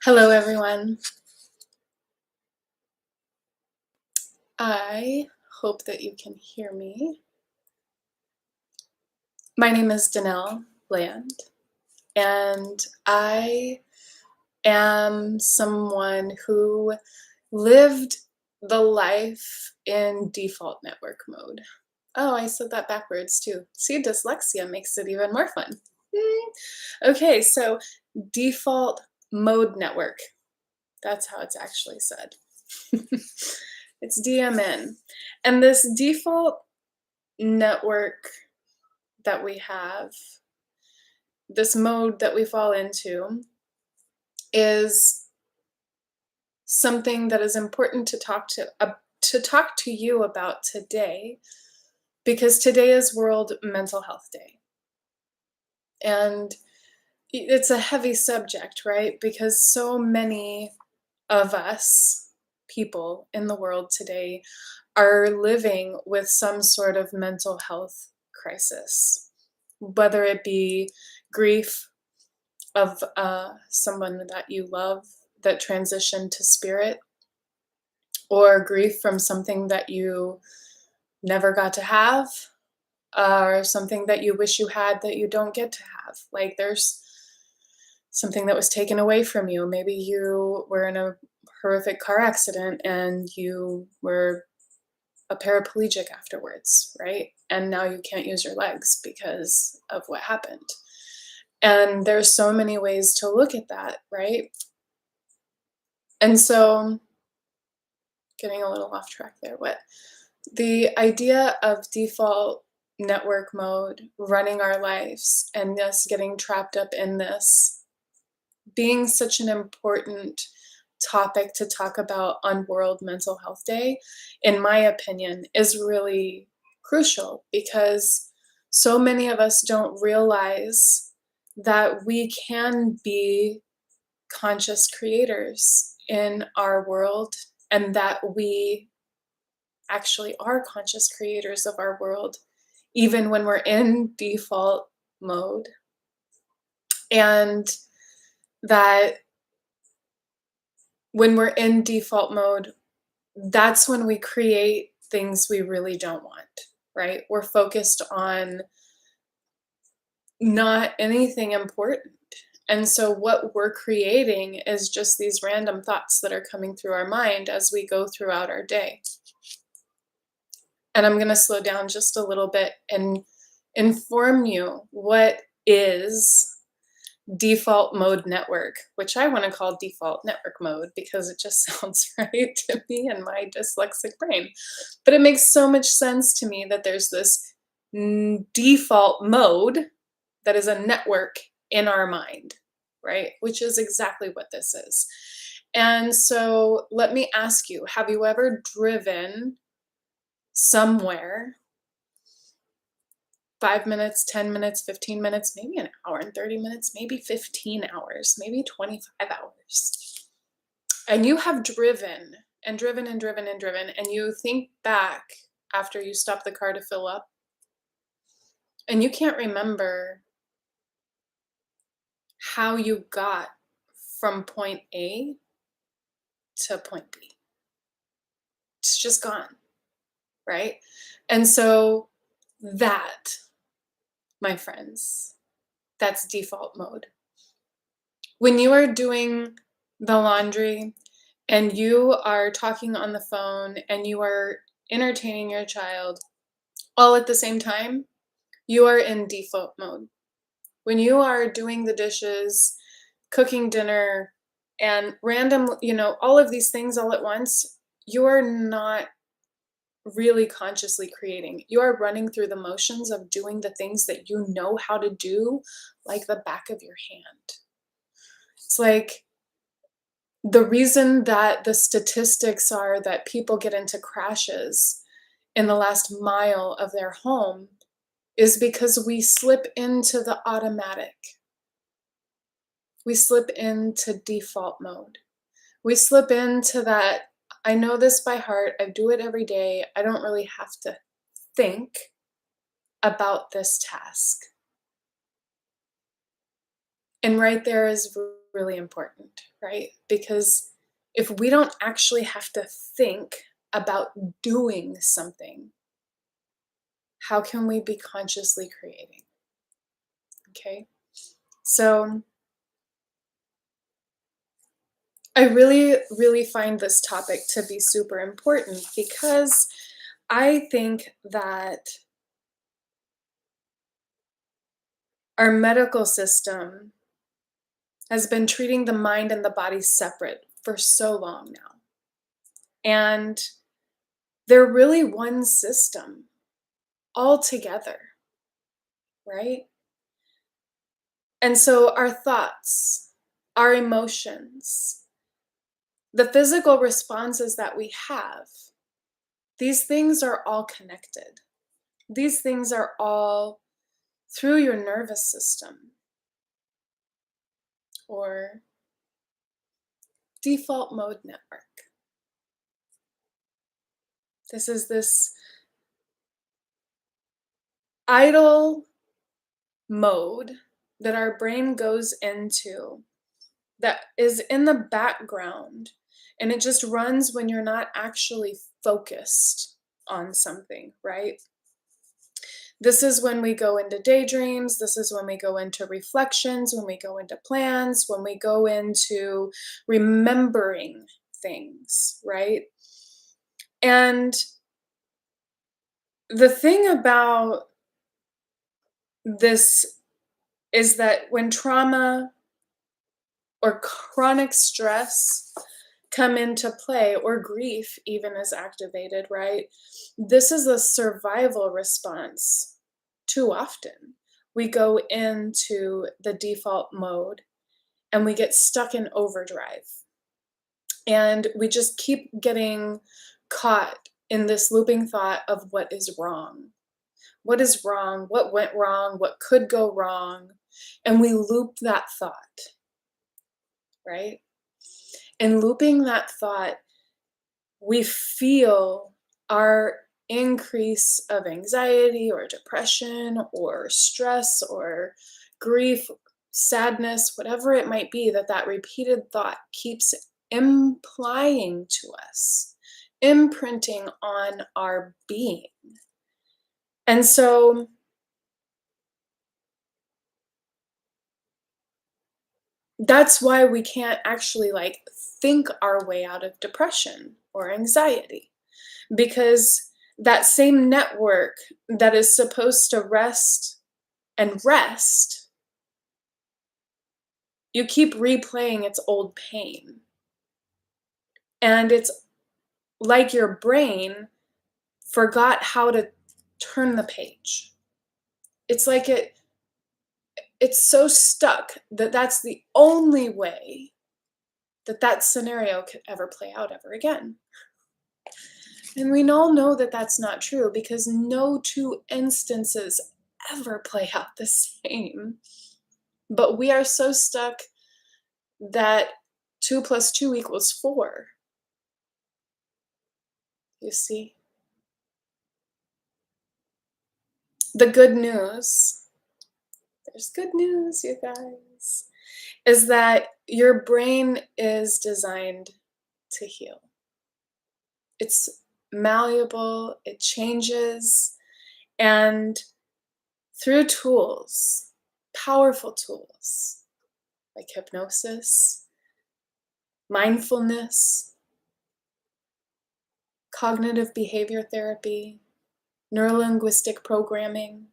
Hello, everyone. I hope that you can hear me. My name is Danelle Land, and I am someone who lived the life in default network mode. Oh, I said that backwards too. See, dyslexia makes it even more fun. Okay, so default mode network. That's how it's actually said. It's DMN. And this default network that we have, this mode that we fall into, is something that is important to talk to you about today, because today is World Mental Health Day. And it's a heavy subject, right? Because so many of us, people in the world today, are living with some sort of mental health crisis, whether it be grief of someone that you love that transitioned to spirit, or grief from something that you never got to have, or something that you wish you had that you don't get to have. Like there's something that was taken away from you. Maybe you were in a horrific car accident and you were a paraplegic afterwards, right? And now you can't use your legs because of what happened. And there's so many ways to look at that, right? And so, getting a little off track there, what the idea of default network mode running our lives and us getting trapped up in this being such an important topic to talk about on World Mental Health Day, in my opinion, is really crucial, because so many of us don't realize that we can be conscious creators in our world, and that we actually are conscious creators of our world, even when we're in default mode. And that when we're in default mode, that's when we create things we really don't want, right? We're focused on not anything important. And so what we're creating is just these random thoughts that are coming through our mind as we go throughout our day. And I'm going to slow down just a little bit and inform you what is default mode network, which I want to call default network mode because it just sounds right to me and my dyslexic brain. But it makes so much sense to me that there's this default mode that is a network in our mind, right? Which is exactly what this is. And so let me ask you, have you ever driven somewhere 5 minutes, 10 minutes, 15 minutes, maybe an hour and 30 minutes, maybe 15 hours, maybe 25 hours. And you have driven and driven and driven and driven, and you think back after you stop the car to fill up, and you can't remember how you got from point A to point B. It's just gone, right? And so that, my friends, that's default mode. When you are doing the laundry and you are talking on the phone and you are entertaining your child all at the same time, you are in default mode. When you are doing the dishes, cooking dinner, and random, all of these things all at once, you are not really consciously creating. You are running through the motions of doing the things that you know how to do like the back of your hand. It's like the reason that the statistics are that people get into crashes in the last mile of their home is because we slip into the automatic. We slip into default mode. We slip into that, I know this by heart, I do it every day, I don't really have to think about this task. And right there is really important, right? Because if we don't actually have to think about doing something, how can we be consciously creating? Okay. So I really, really find this topic to be super important because I think that our medical system has been treating the mind and the body separate for so long now. And they're really one system all together, right? And so our thoughts, our emotions, the physical responses that we have, these things are all connected. These things are all through your nervous system or default mode network. This is this idle mode that our brain goes into that is in the background, and it just runs when you're not actually focused on something, right? This is when we go into daydreams. This is when we go into reflections, when we go into plans, when we go into remembering things, right? And the thing about this is that when trauma or chronic stress come into play, or grief even is activated, right? This is a survival response too often. We go into the default mode and we get stuck in overdrive. And we just keep getting caught in this looping thought of what is wrong. What is wrong? What went wrong? What could go wrong? And we loop that thought, right? And looping that thought, we feel our increase of anxiety or depression or stress or grief, sadness, whatever it might be, that repeated thought keeps implying to us, imprinting on our being. And so that's why we can't actually like think our way out of depression or anxiety, because that same network that is supposed to rest and rest, you keep replaying its old pain. And it's like your brain forgot how to turn the page. It's like it's so stuck that that's the only way that that scenario could ever play out ever again. And we all know that that's not true because no two instances ever play out the same. But we are so stuck that 2 plus 2 equals 4. You see? The good news, there's good news, you guys, is that your brain is designed to heal. It's malleable, it changes, and through tools, powerful tools like hypnosis, mindfulness, cognitive behavior therapy, neurolinguistic programming,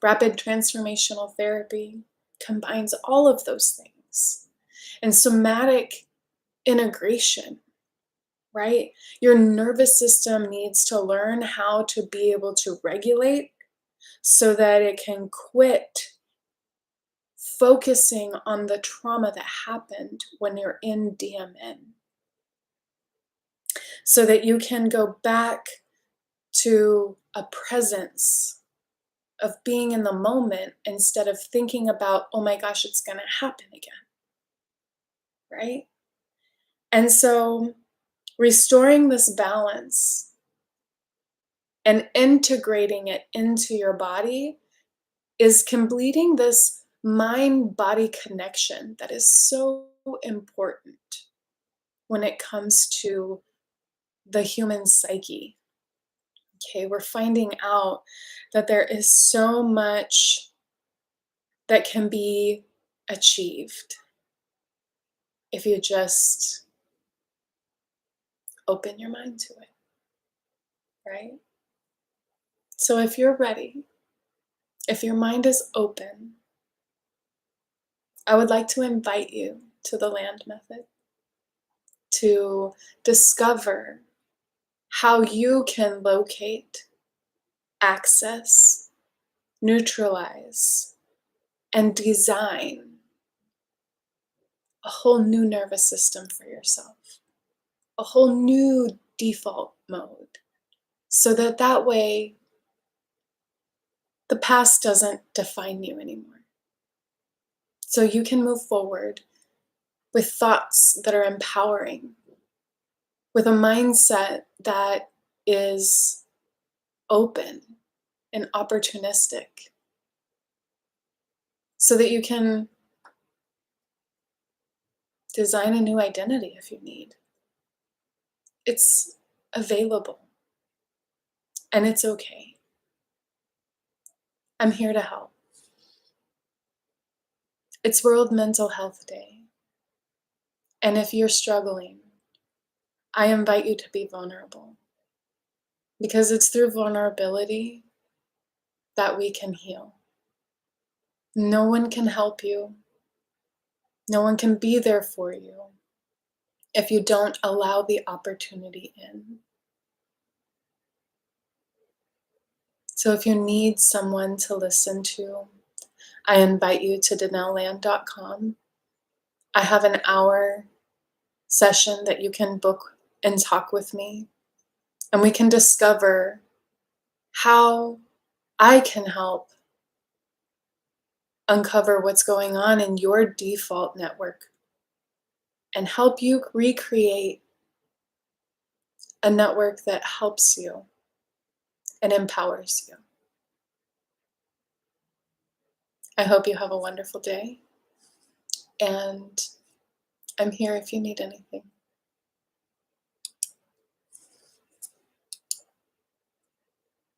rapid transformational therapy combines all of those things. And somatic integration, right? Your nervous system needs to learn how to be able to regulate so that it can quit focusing on the trauma that happened when you're in DMN, so that you can go back to a presence of being in the moment instead of thinking about, oh my gosh, it's going to happen again, right? And so restoring this balance and integrating it into your body is completing this mind-body connection that is so important when it comes to the human psyche. Okay, we're finding out that there is so much that can be achieved if you just open your mind to it, right? So if you're ready, if your mind is open, I would like to invite you to the land method to discover how you can locate, access, neutralize, and design a whole new nervous system for yourself, a whole new default mode, so that that way the past doesn't define you anymore. So you can move forward with thoughts that are empowering, with a mindset that is open and opportunistic, so that you can design a new identity if you need. It's available, and it's okay. I'm here to help. It's World Mental Health Day, and if you're struggling, I invite you to be vulnerable, because it's through vulnerability that we can heal. No one can help you. No one can be there for you if you don't allow the opportunity in. So if you need someone to listen to, I invite you to danelleland.com. I have an hour session that you can book and talk with me, and we can discover how I can help uncover what's going on in your default network and help you recreate a network that helps you and empowers you. I hope you have a wonderful day, and I'm here if you need anything.